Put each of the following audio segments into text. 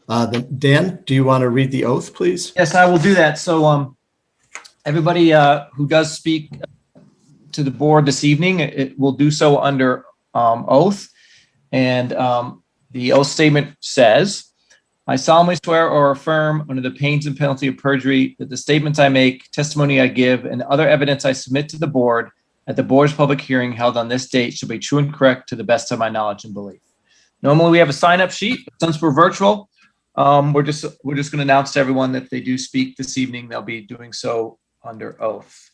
Dan, do you want to read the oath, please? Yes, I will do that. So everybody who does speak to the board this evening, it will do so under oath. And the oath statement says, I solemnly swear or affirm under the pains and penalty of perjury that the statements I make, testimony I give, and other evidence I submit to the board at the board's public hearing held on this date shall be true and correct to the best of my knowledge and belief. Normally we have a sign-up sheet, but since we're virtual, we're just going to announce to everyone that if they do speak this evening, they'll be doing so under oath.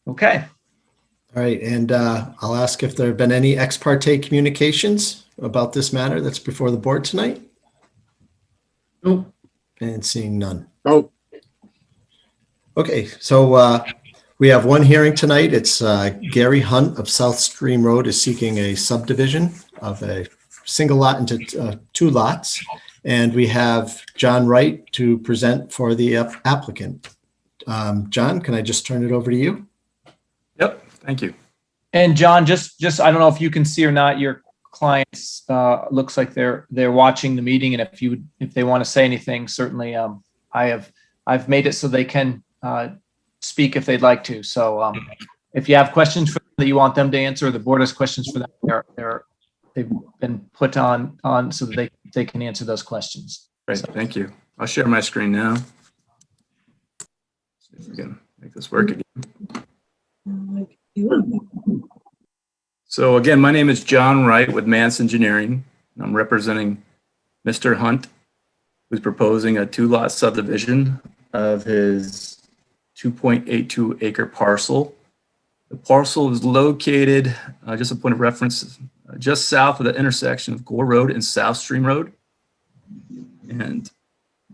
Okay. All right, and I'll ask if there have been any ex parte communications about this matter that's before the board tonight. Nope. And seeing none. Nope. Okay, so we have one hearing tonight. It's Gary Hunt of South Stream Road is seeking a subdivision of a single lot into two lots. And we have John Wright to present for the applicant. John, can I just turn it over to you? Yep. Thank you. And John, just I don't know if you can see or not, your clients looks like they're watching the meeting, and if they want to say anything, certainly I've made it so they can speak if they'd like to. So if you have questions for them that you want them to answer, or the board has questions for them, they've been put on so that they can answer those questions. Great. So. Thank you. I'll share my screen now. See if we can make this work again. So again, my name is John Wright with Mance Engineering. I'm representing Mr. Hunt, who's proposing a 2-lot subdivision of his 2.82 acre parcel. The parcel is located, just a point of reference, just south of the intersection of Gore Road and South Stream Road. And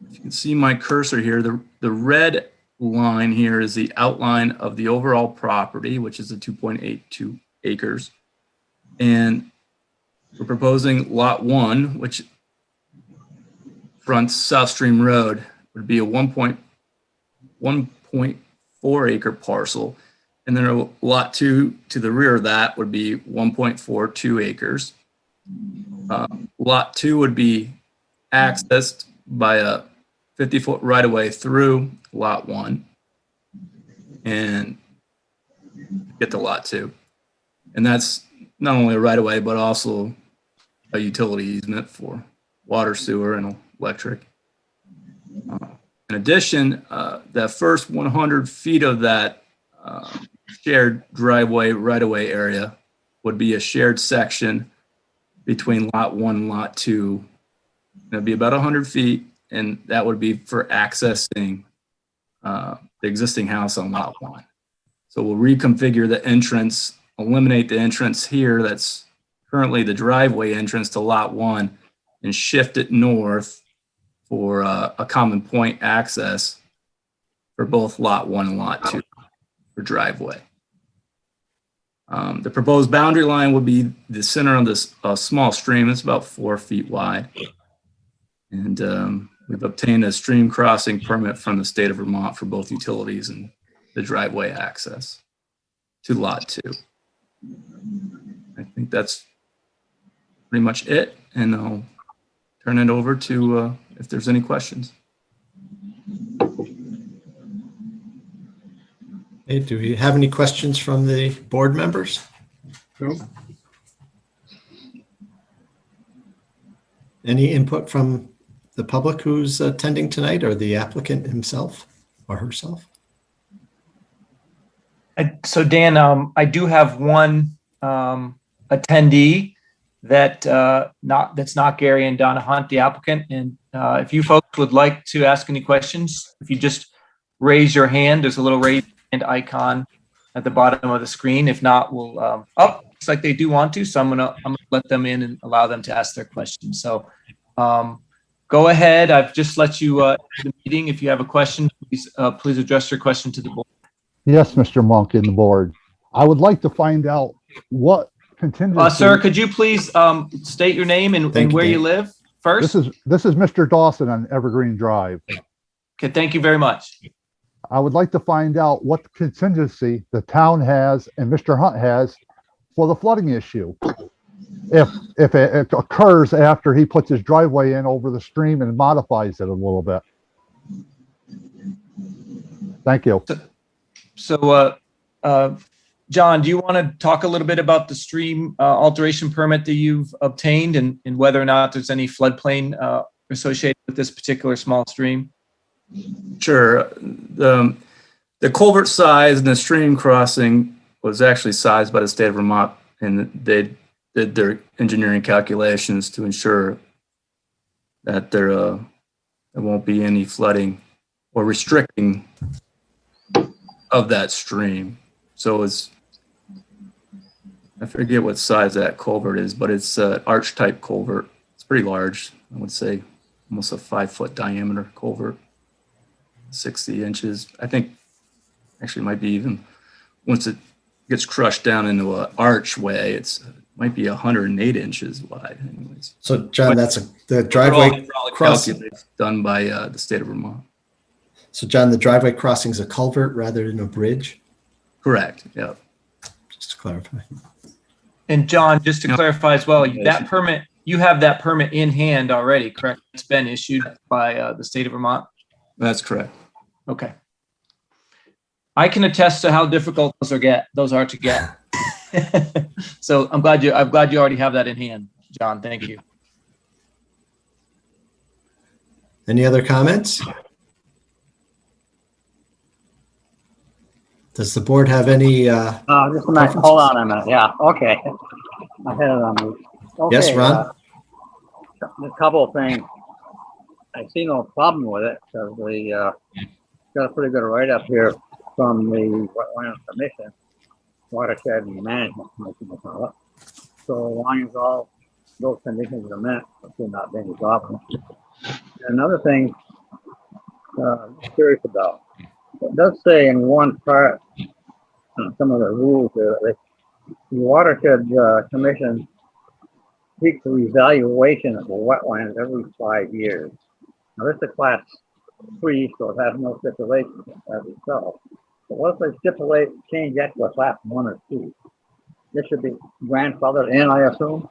if you can see my cursor here, the red line here is the outline of the overall property, which is the 2.82 acres. And we're proposing lot 1, which fronts South Stream Road, would be a 1.4 acre parcel. And then lot 2 to the rear of that would be 1.42 acres. Lot 2 would be accessed by a 50-foot right-of-way through lot 1 and get to lot 2. And that's not only a right-of-way, but also a utility easement for water, sewer, and electric. In addition, that first 100 feet of that shared driveway right-of-way area would be a shared section between lot 1 and lot 2. It'd be about 100 feet, and that would be for accessing the existing house on lot 1. So we'll reconfigure the entrance, eliminate the entrance here that's currently the driveway entrance to lot 1, and shift it north for a common point access for both lot 1 and lot 2 for driveway. The proposed boundary line would be the center of this small stream. It's about 4 feet wide. And we've obtained a stream crossing permit from the state of Vermont for both utilities and the driveway access to lot 2. I think that's pretty much it. And I'll turn it over to if there's any questions. Hey, do we have any questions from the board members? No. Any input from the public who's attending tonight, or the applicant himself or herself? So Dan, I do have one attendee that that's not Gary and Donna Hunt, the applicant. And if you folks would like to ask any questions, if you just raise your hand, there's a little raise hand icon at the bottom of the screen. If not, we'll looks like they do want to, so I'm gonna let them in and allow them to ask their questions. So go ahead. I've just let you into the meeting. If you have a question, please address your question to the board. Yes, Mr. Monk and the board. I would like to find out what contingency. Sir, could you please state your name and where you live first? This is Mr. Dawson on Evergreen Drive. Okay, thank you very much. I would like to find out what contingency the town has and Mr. Hunt has for the flooding issue. if it occurs after he puts his driveway in over the stream and modifies it a little bit. Thank you. So, John, do you want to talk a little bit about the stream alteration permit that you've obtained and whether or not there's any floodplain associated with this particular small stream? Sure. The culvert size and the stream crossing was actually sized by the state of Vermont, and they did their engineering calculations to ensure that there won't be any flooding or restricting of that stream. So it's, I forget what size that culvert is, but it's an arch type culvert. It's pretty large. I would say almost a 5-foot diameter culvert, 60 inches. I think actually might be even, once it gets crushed down into an archway, it might be 108 inches wide anyways. So John, that's the driveway crossing. Calculations done by the state of Vermont. So John, the driveway crossing is a culvert rather than a bridge, Correct, yeah. just to clarify. And John, just to clarify as well, that permit, you have that permit in hand already, correct? It's been issued by the state of Vermont? That's correct. Okay. I can attest to how difficult those are to get. So I'm glad you already have that in hand, John. Thank you. Any other comments? Does the board have any? Just a minute. Hold on a minute. Yeah. Okay. I had it on mute. Okay, Yes, Ron? a couple of things. I see no problem with it because we got a pretty good write-up here from the Wetlands Commission, Watershed and Management Commission, they call it. So as long as all those conditions are met, there should not be any problem. Another thing I'm curious about, it does say in one part, some of the rules, the Watershed Commission seeks a evaluation of the wetlands every 5 years. Now, this is a class 3, so it has no stipulations as itself. But what if they stipulate, change that to a class 1 or 2? This should be grandfathered in, I assume?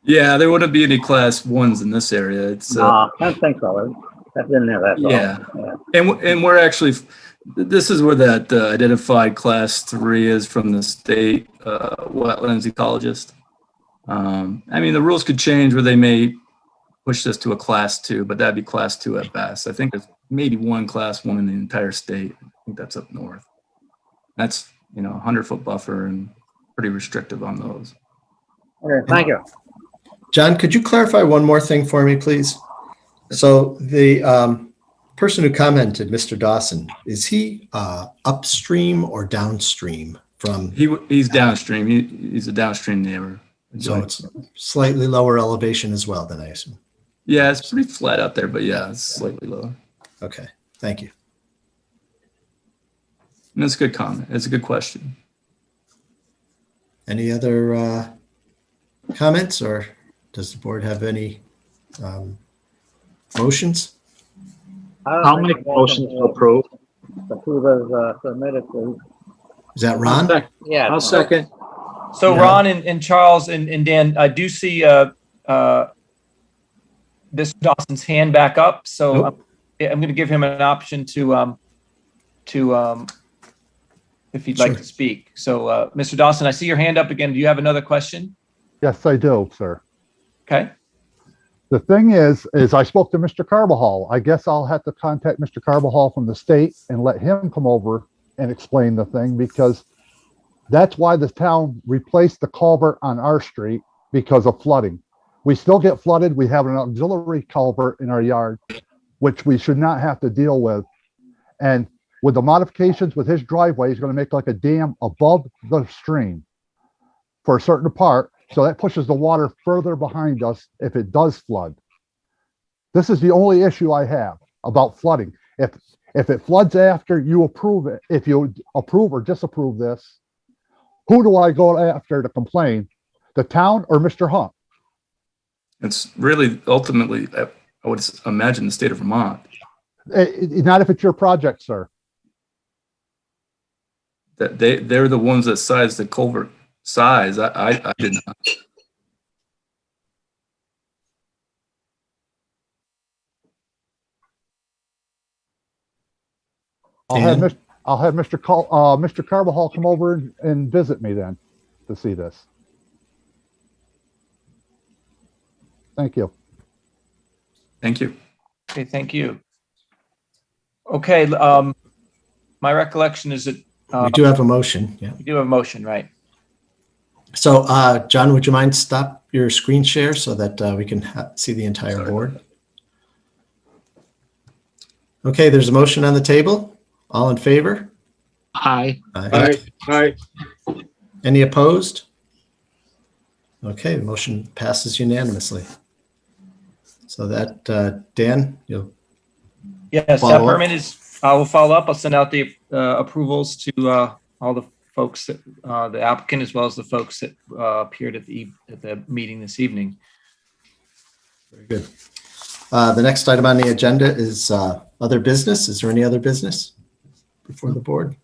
Yeah, there wouldn't be any class 1s in this area. It's I don't think so. That's in there, that's all. yeah. And we're actually, this is where that identified class 3 is from the state wetlands ecologist. I mean, the rules could change where they may push this to a class 2, but that'd be class 2 at best. I think there's maybe one class 1 in the entire state. I think that's up north. That's, 100-foot buffer and pretty restrictive on those. Okay, thank you. John, could you clarify one more thing for me, please? So the person who commented, Mr. Dawson, is he upstream or downstream from? He's downstream. He's a downstream neighbor. So it's slightly lower elevation as well, then I assume. Yeah, it's pretty flat out there, but yeah, it's slightly lower. Okay, thank you. And that's a good comment. It's a good question. Any other comments, or does the board have any motions? I'll make motion to approve. Approve as submitted, please. Is that Ron? Yeah. I'll second. So Yeah. Ron and Charles and Dan, I do see Mr. Dawson's hand back up. So Nope. I'm going to give him an option to if he'd like Sure. to speak. So Mr. Dawson, I see your hand up again. Do you have another question? Yes, I do, sir. Okay. The thing is I spoke to Mr. Carbajal. I guess I'll have to contact Mr. Carbajal from the state and let him come over and explain the thing, because that's why the town replaced the culvert on our street, because of flooding. We still get flooded. We have an auxiliary culvert in our yard, which we should not have to deal with. And with the modifications with his driveway, he's going to make like a dam above the stream for a certain part. So that pushes the water further behind us if it does flood. This is the only issue I have about flooding. If it floods after you approve it, if you approve or disapprove this, who do I go after to complain? The town or Mr. Hunt? It's really ultimately, I would imagine, the state of Vermont. Not if it's your project, sir. That they're the ones that size the culvert size. I did not. Dan? I'll have Mr. Mr. Carbajal come over and visit me then to see this. Thank you. Thank you. Okay, thank you. Okay, my recollection is that We do have a motion, yeah. we do have a motion, right? So, John, would you mind stop your screen share so that we can see the entire Sorry. board? Okay, there's a motion on the table. All in favor? Aye. Aye. Any opposed? Okay, the motion passes unanimously. So that, Dan, you'll Yes, that Follow up. permit is, I will follow up. I'll send out the approvals to all the folks that, the applicant, as well as the folks that appeared at the meeting this evening. Very good. The next item on the agenda is other business. Is there any other business before the board?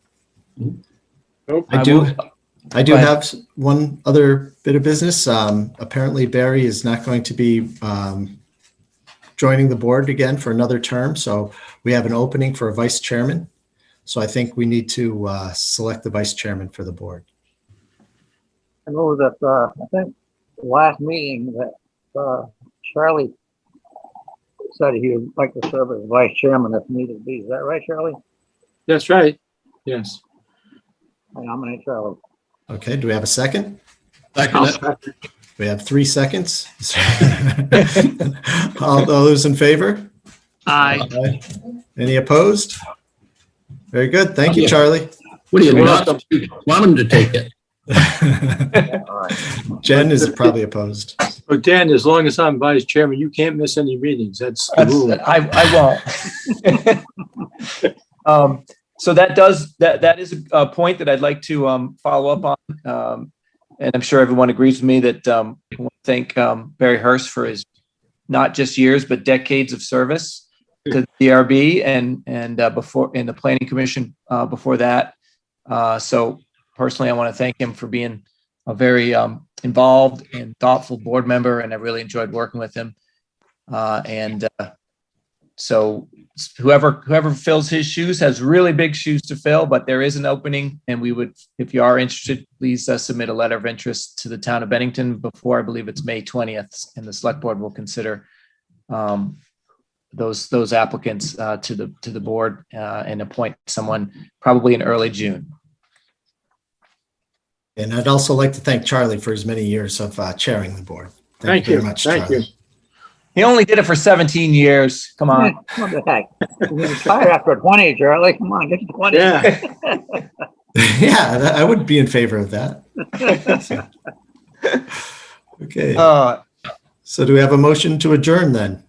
I do Go ahead. have one other bit of business. Apparently Barry is not going to be joining the board again for another term. So we have an opening for a vice chairman. So I think we need to select the vice chairman for the board. I know that, I think last meeting that, Charlie said he would like to serve as vice chairman if needed be. Is that right, Charlie? That's right. Yes. I nominate Charlie. Okay, do we have a second? I'll second. We have 3 seconds. All those in favor? Aye. Aye. Any opposed? Very good. Thank you, Charlie. What do you You're want? welcome. Want them to take it? All right. Jen is probably opposed. Oh, Dan, as long as I'm vice chairman, you can't miss any meetings. That's the rule. I won't. So that is a point that I'd like to follow up on. And I'm sure everyone agrees with me that I want to thank Barry Hurst for his not just years, but decades of service to the DRB and before in the Planning Commission before that. So personally, I want to thank him for being a very involved and thoughtful board member, and I really enjoyed working with him. So whoever fills his shoes has really big shoes to fill, but there is an opening, and we would, if you are interested, please submit a letter of interest to the town of Bennington before, I believe it's May 20th, and the select board will consider those applicants to the board and appoint someone probably in early June. And I'd also like to thank Charlie for his many years of chairing the board. Thank you you. very much, Thank Charlie. you. He only did it for 17 years. Come on. What the heck? We retired after 20, Charlie. Come on, get to 20. Yeah. Yeah, I would be in favor of that. Okay, so do we have a motion to adjourn then?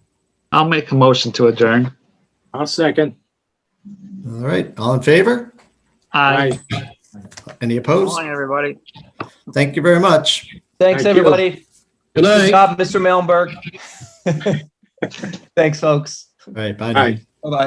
I'll make a motion to adjourn. I'll second. All right, all in favor? Aye. Any Come opposed? on, everybody. Thank you very much. Thanks, Thank you. everybody. Good Good night. job, Mr. Mehlberg. Thanks, folks. All right, bye now. Aye. Bye-bye.